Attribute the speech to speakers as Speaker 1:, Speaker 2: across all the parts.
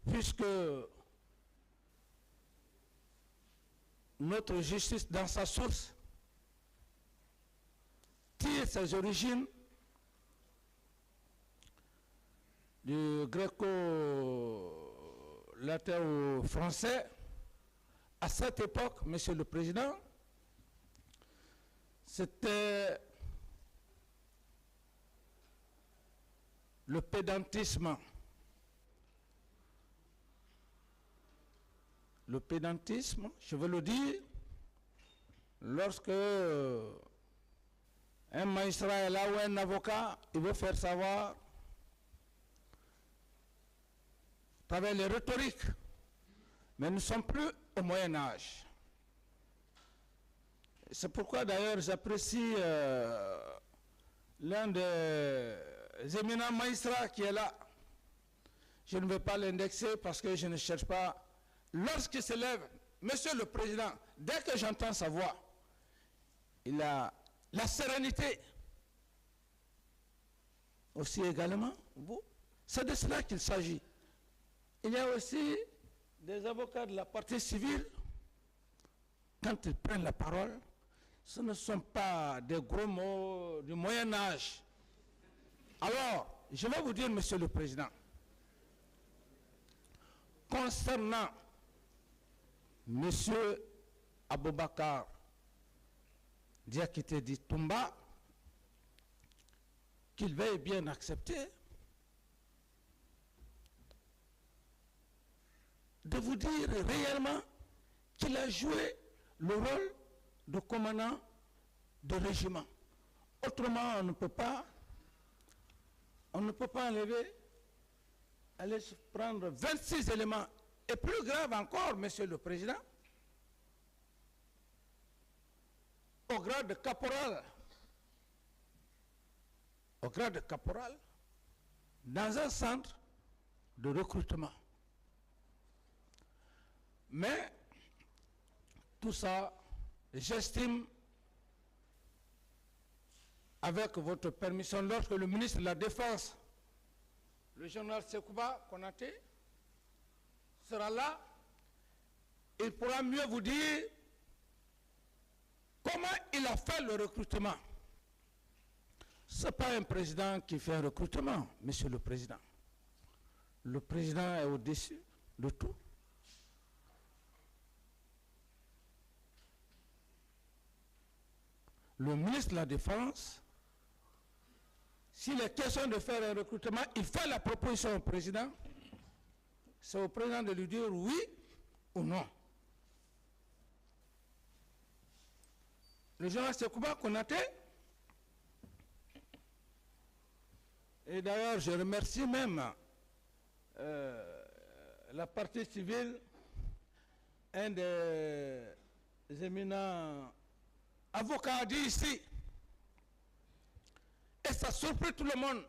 Speaker 1: puisque notre justice, dans sa source, tire ses origines du gréco-latin-français, à cette époque, Monsieur le Président, c'était le pédantisme. Le pédantisme, je veux le dire, lorsque un magistrat est là ou un avocat, il veut faire savoir à travers les rhétoriques. Mais nous ne sommes plus au Moyen-Âge. C'est pourquoi d'ailleurs j'apprécie l'un des éminents magistrats qui est là. Je ne vais pas l'indexer parce que je ne cherche pas. Lorsqu'il se lève, Monsieur le Président, dès que j'entends sa voix, il a la sérénité. Aussi également, vous, c'est de cela qu'il s'agit. Il y a aussi des avocats de la partie civile, quand ils prennent la parole, ce ne sont pas des gros mots du Moyen-Âge. Alors, je vais vous dire, Monsieur le Président, concernant Monsieur Aboubakar Diakité dit Toumba, qu'il veuille bien accepter, de vous dire réellement qu'il a joué le rôle de commandant de régiment. Autrement, on ne peut pas enlever, aller se prendre 26 éléments. Et plus grave encore, Monsieur le Président, au grade de caporal, dans un centre de recrutement. Mais tout ça, j'estime, avec votre permission, lorsque le ministre de la Défense, le général Sekouba Konaté, sera là, il pourra mieux vous dire comment il a fait le recrutement. Ce n'est pas un président qui fait un recrutement, Monsieur le Président. Le président est au-dessus de tout. Le ministre de la Défense, s'il est question de faire un recrutement, il fait la proposition au président. C'est au président de lui dire oui ou non. Le général Sekouba Konaté, et d'ailleurs je remercie même la partie civile, un des éminents avocats a dit ici, et ça surprit tout le monde,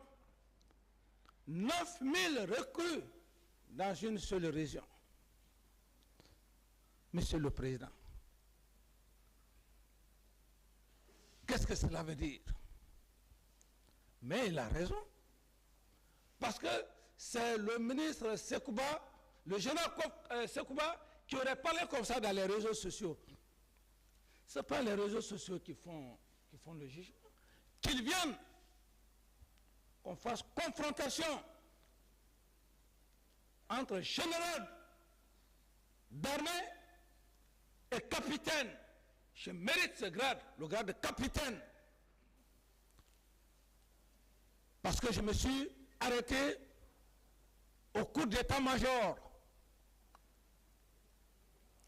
Speaker 1: 9000 recrues dans une seule région. Monsieur le Président, qu'est-ce que cela veut dire? Mais il a raison. Parce que c'est le ministre Sekouba, le général Sekouba, qui aurait parlé comme ça dans les réseaux sociaux. Ce n'est pas les réseaux sociaux qui font le jugement. Qu'ils viennent, qu'on fasse confrontation entre général d'armée et capitaine. Je mérite ce grade, le grade de capitaine. Parce que je me suis arrêté au cours d'état-major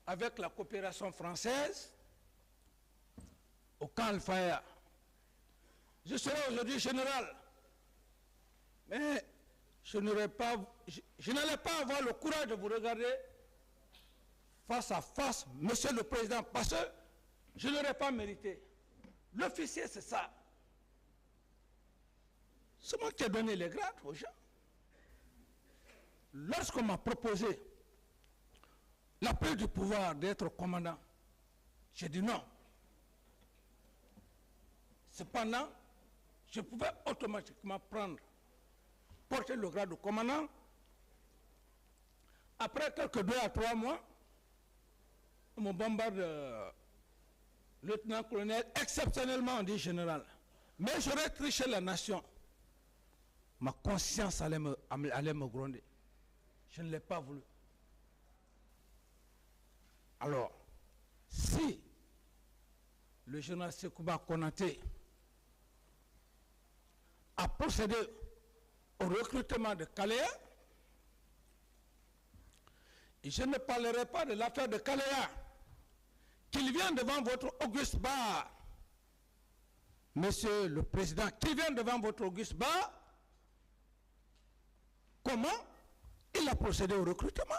Speaker 1: avec la coopération française au camp Al-Faya. Je serai aujourd'hui général, mais je n'allais pas avoir le courage de vous regarder face à face, Monsieur le Président, parce que je ne l'aurais pas mérité. L'officier, c'est ça. C'est moi qui ai donné les grades aux gens. Lorsqu'on m'a proposé la prise du pouvoir d'être commandant, j'ai dit non. Cependant, je pouvais automatiquement porter le grade de commandant Après quelques 2 à 3 mois, on me bombarde lieutenant-colonel, exceptionnellement on dit général. Mais j'aurais triché la nation. Ma conscience allait me gronder. Je ne l'ai pas voulu. Alors, si le général Sekouba Konaté a procédé au recrutement de Kaléa, et je ne parlerai pas de l'affaire de Kaléa, qu'il vienne devant votre auguste bar, Monsieur le Président, qu'il vienne devant votre auguste bar, comment il a procédé au recrutement.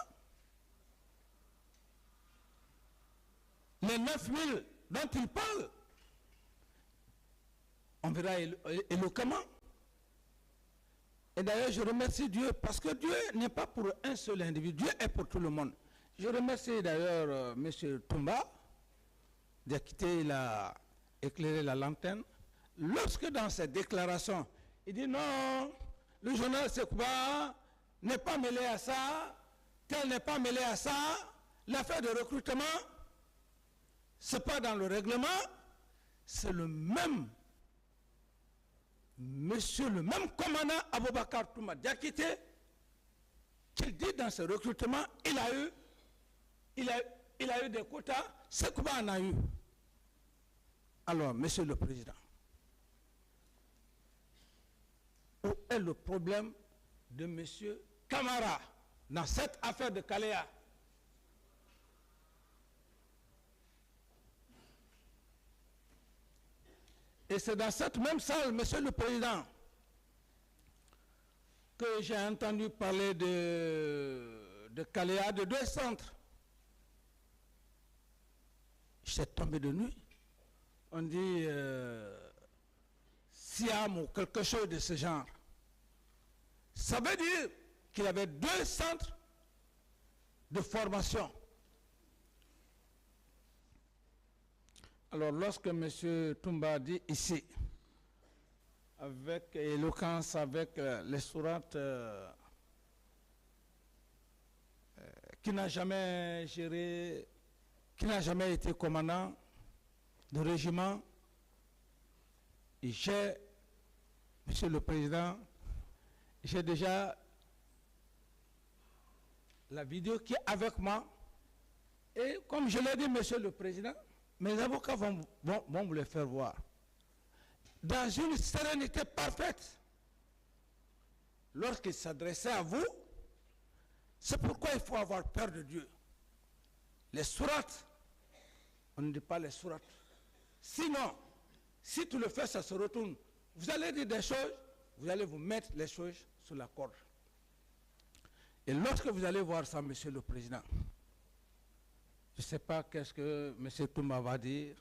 Speaker 1: Les 9000 dont il parle, on verra éloquemment. Et d'ailleurs, je remercie Dieu, parce que Dieu n'est pas pour un seul individu, Dieu est pour tout le monde. Je remercie d'ailleurs M. Toumba, Diakité, il a éclairé la lanterne. Lorsque dans cette déclaration, il dit non, le journal Sekouba n'est pas mêlé à ça, tel n'est pas mêlé à ça, l'affaire de recrutement, ce n'est pas dans le règlement, c'est le même monsieur, le même commandant Aboubakar Touma Diakité, qui dit dans ce recrutement, il a eu des quotas, Sekouba en a eu. Alors, Monsieur le Président, où est le problème de Monsieur Camara dans cette affaire de Kaléa? Et c'est dans cette même salle, Monsieur le Président, que j'ai entendu parler de Kaléa, de 2 centres. J'étais tombé de nuit. On dit Siam ou quelque chose de ce genre. Ça veut dire qu'il y avait 2 centres de formation. Alors, lorsque M. Toumba dit ici, avec éloquence, avec les sourates, qui n'a jamais géré, qui n'a jamais été commandant de régiment, et j'ai, Monsieur le Président, j'ai déjà la vidéo qui est avec moi, et comme je l'ai dit, Monsieur le Président, mes avocats vont vous les faire voir. Dans une sérénité parfaite, lorsqu'ils s'adressaient à vous, c'est pourquoi il faut avoir peur de Dieu. Les sourates, on ne dit pas les sourates. Sinon, si tu le fais, ça se retourne. Vous allez dire des choses, vous allez vous mettre les choses sur la corde. Et lorsque vous allez voir ça, Monsieur le Président, je ne sais pas qu'est-ce que M. Toumba va dire,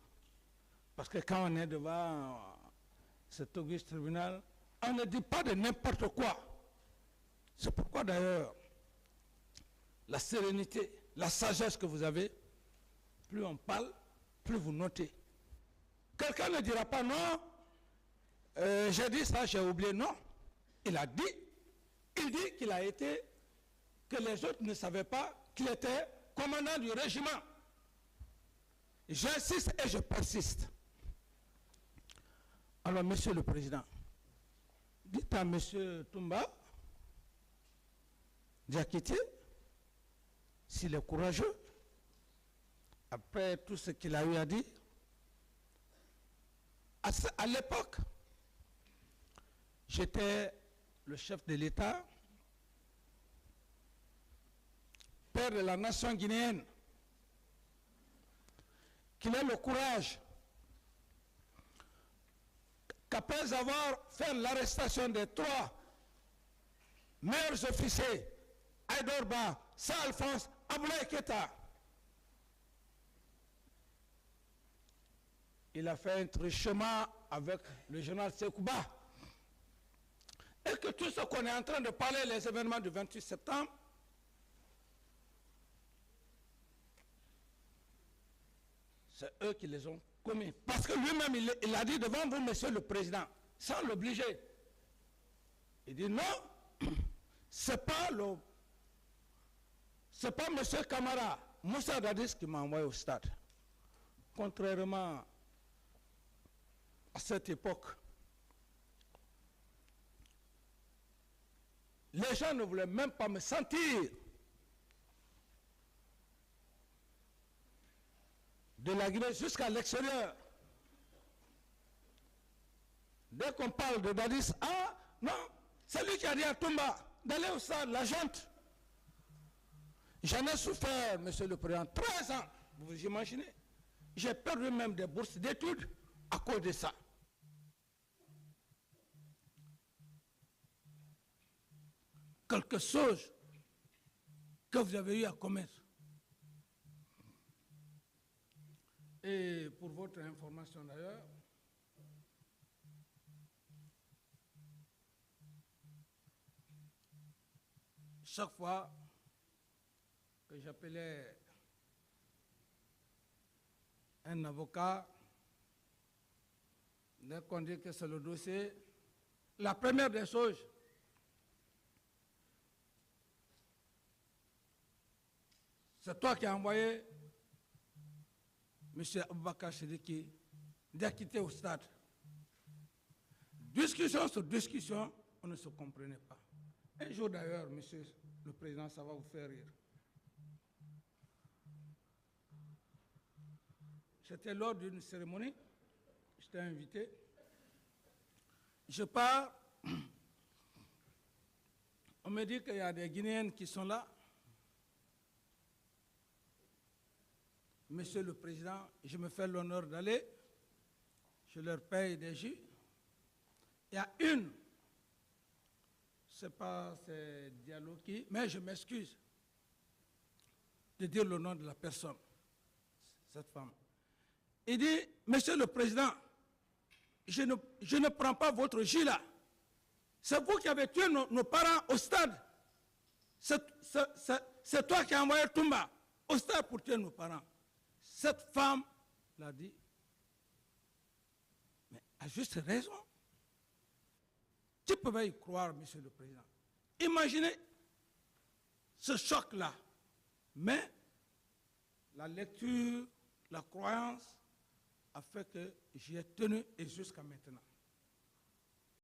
Speaker 1: parce que quand on est devant cet auguste tribunal, on ne dit pas de n'importe quoi. C'est pourquoi d'ailleurs, la sérénité, la sagesse que vous avez, plus on parle, plus vous notez. Quelqu'un ne dira pas non, j'ai dit ça, j'ai oublié. Non, il dit qu'il a été, que les autres ne savaient pas qu'il était commandant du régiment. J'insiste et je persiste. Alors, Monsieur le Président, dites à Monsieur Toumba Diakité, s'il est courageux, après tout ce qu'il a eu à dire, à l'époque, j'étais le chef de l'État, père de la nation guinéenne, qu'il ait le courage qu'après avoir fait l'arrestation des 3 meilleurs officiers, Aïdorba, Saint-Alphonse, Aboulaye Keita, il a fait un truchement avec le général Sekouba. Et que tout ce qu'on est en train de parler, les événements du 28 septembre, c'est eux qui les ont commis. Parce que lui-même, il a dit devant vous, Monsieur le Président, sans l'obliger. Il dit non, c'est pas Ce n'est pas M. Camara, Moussa Dadis qui m'a envoyé au stade. Contrairement à cette époque, les gens ne voulaient même pas me sentir de la Guinée jusqu'à l'extérieur. Dès qu'on parle de Dadis, ah non, c'est lui qui a dit à Toumba d'aller au stade, la junte. J'en ai souffert, monsieur le Président, 13 ans, vous imaginez. J'ai perdu même des bourses d'études à cause de ça. Quelque chose que vous avez eu à commettre. Et pour votre information d'ailleurs, chaque fois que j'appelais un avocat, dès qu'on dit que c'est le dossier, la première des choses, c'est toi qui as envoyé M. Aboubakar Sidiki d'acquitter au stade. Discussion sur discussion, on ne se comprenait pas. Un jour d'ailleurs, monsieur le Président, ça va vous faire rire. C'était lors d'une cérémonie, j'étais invité. Je pars, on me dit qu'il y a des Guinéennes qui sont là. Monsieur le Président, je me fais l'honneur d'aller, je leur paye des jus. Il y a une, ce n'est pas ces dialogues qui, mais je m'excuse de dire le nom de la personne, cette femme. Il dit, Monsieur le Président, je ne prends pas votre jus là. C'est vous qui avez tué nos parents au stade. C'est toi qui as envoyé Toumba au stade pour tuer nos parents. Cette femme l'a dit, mais à juste raison. Tu peux y croire, Monsieur le Président. Imaginez ce choc-là. Mais la lecture, la croyance a fait que j'y ai tenu et jusqu'à maintenant.